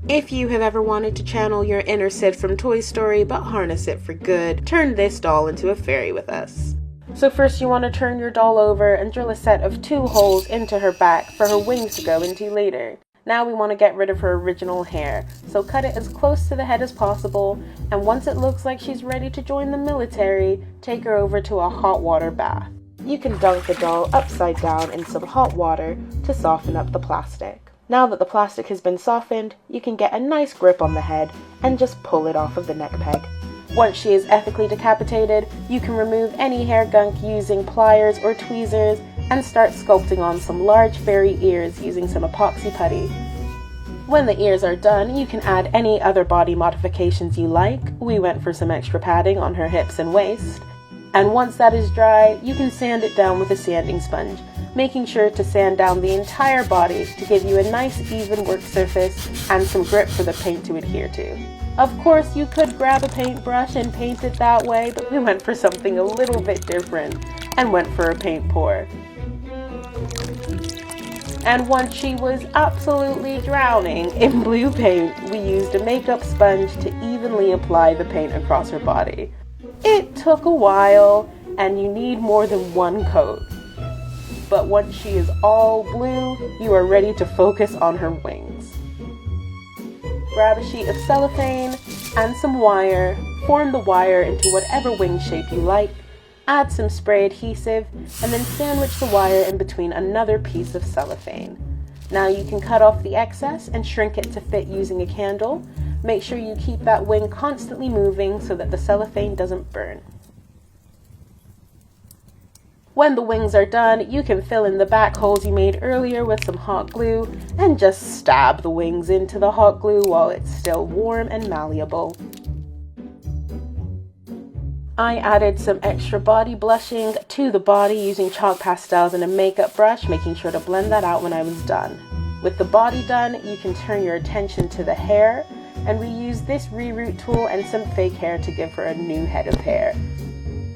If you have ever wanted to channel your inner Sid from Toy Story but harness it for good, turn this doll into a fairy with us. So first you want to turn your doll over and drill a set of 2 holes into her back for her wings to go into later. Now we want to get rid of her original hair, so cut it as close to the head as possible, and once it looks like she's ready to join the military, take her over to a hot water bath. You can dunk the doll upside down in some hot water to soften up the plastic. Now that the plastic has been softened, you can get a nice grip on the head and just pull it off of the neck peg. Once she is ethically decapitated, you can remove any hair gunk using pliers or tweezers and start sculpting on some large fairy ears using some epoxy putty. When the ears are done, you can add any other body modifications you like. We went for some extra padding on her hips and waist. And once that is dry, you can sand it down with a sanding sponge, making sure to sand down the entire body to give you a nice even work surface and some grip for the paint to adhere to. Of course, you could grab a paintbrush and paint it that way, but we went for something a little bit different and went for a paint pour. And once she was absolutely drowning in blue paint, we used a makeup sponge to evenly apply the paint across her body. It took a while, and you need more than 1 coat. But once she is all blue, you are ready to focus on her wings. Grab a sheet of cellophane and some wire, form the wire into whatever wing shape you like, add some spray adhesive, and then sandwich the wire in between another piece of cellophane. Now you can cut off the excess and shrink it to fit using a candle. Make sure you keep that wing constantly moving so that the cellophane doesn't burn. When the wings are done, you can fill in the back holes you made earlier with some hot glue and just stab the wings into the hot glue while it's still warm and malleable. I added some extra body blushing to the body using chalk pastels and a makeup brush, making sure to blend that out when I was done. With the body done, you can turn your attention to the hair, and we used this reroot tool and some fake hair to give her a new head of hair.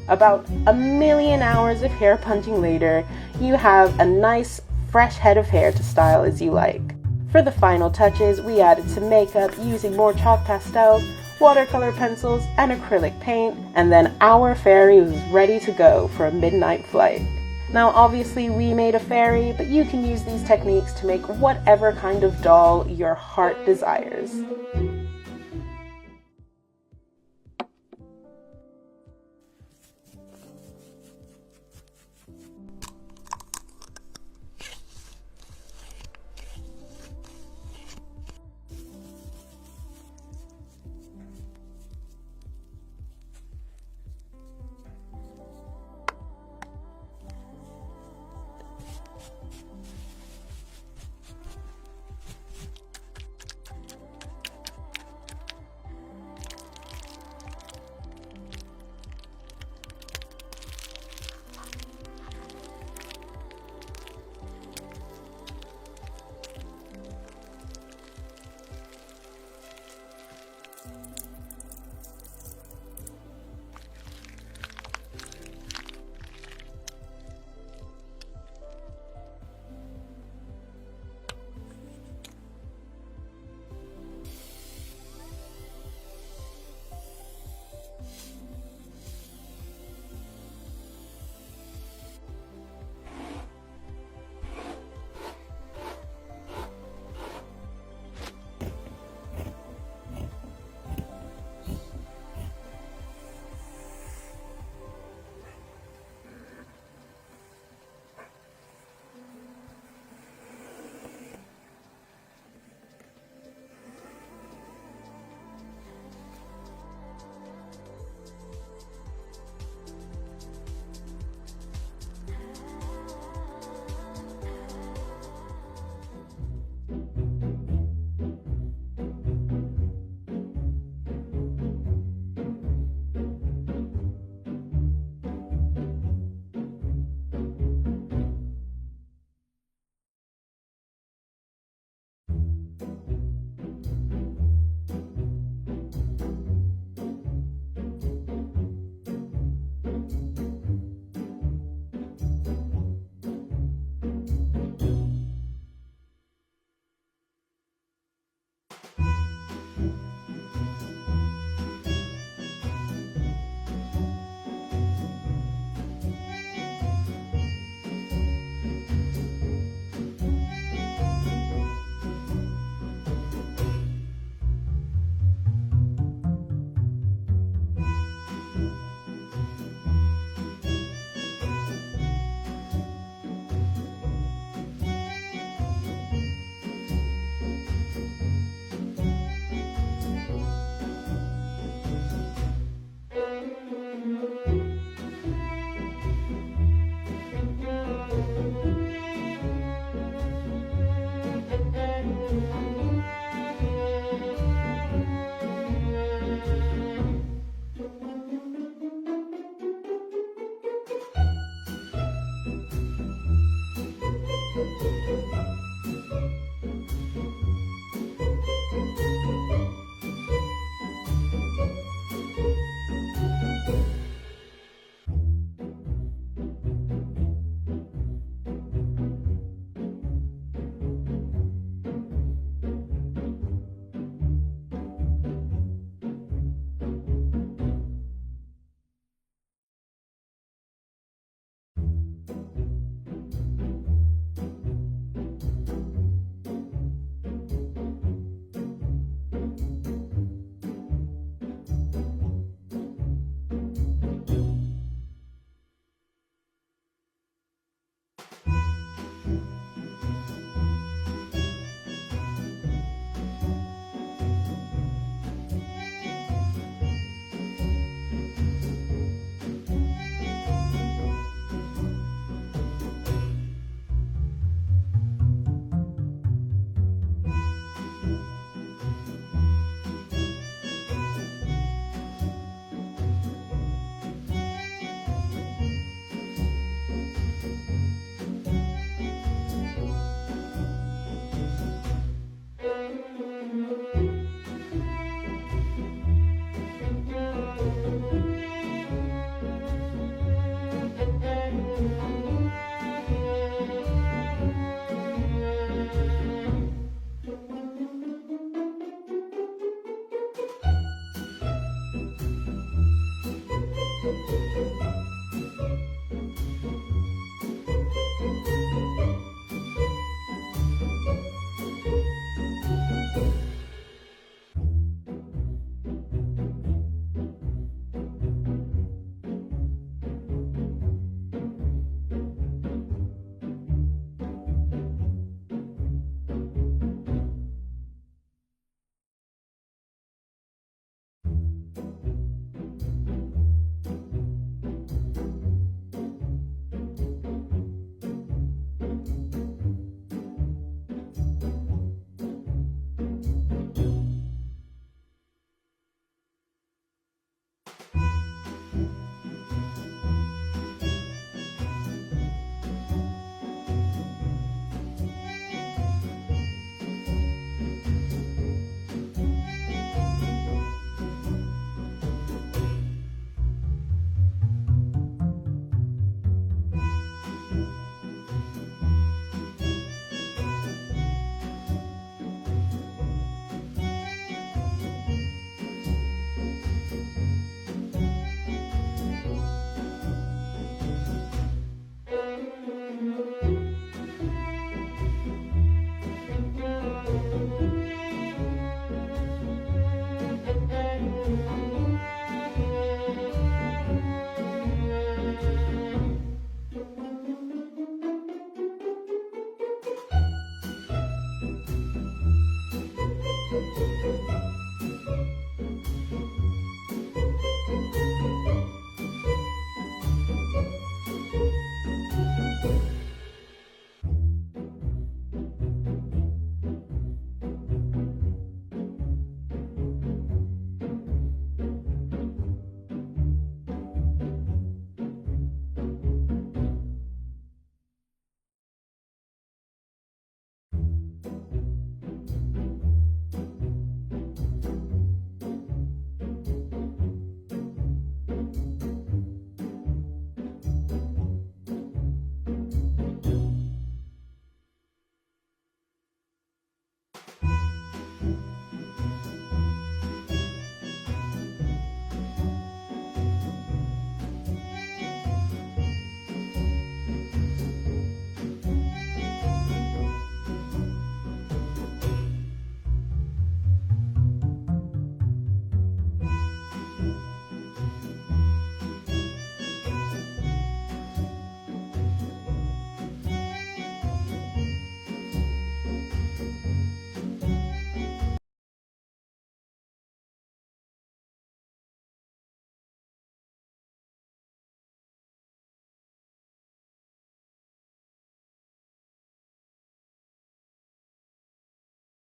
About 1,000,000 hours of hair punching later, you have a nice, fresh head of hair to style as you like. For the final touches, we added some makeup using more chalk pastels, watercolor pencils, and acrylic paint, and then our fairy was ready to go for a midnight flight. Now obviously we made a fairy, but you can use these techniques to make whatever kind of doll your heart desires.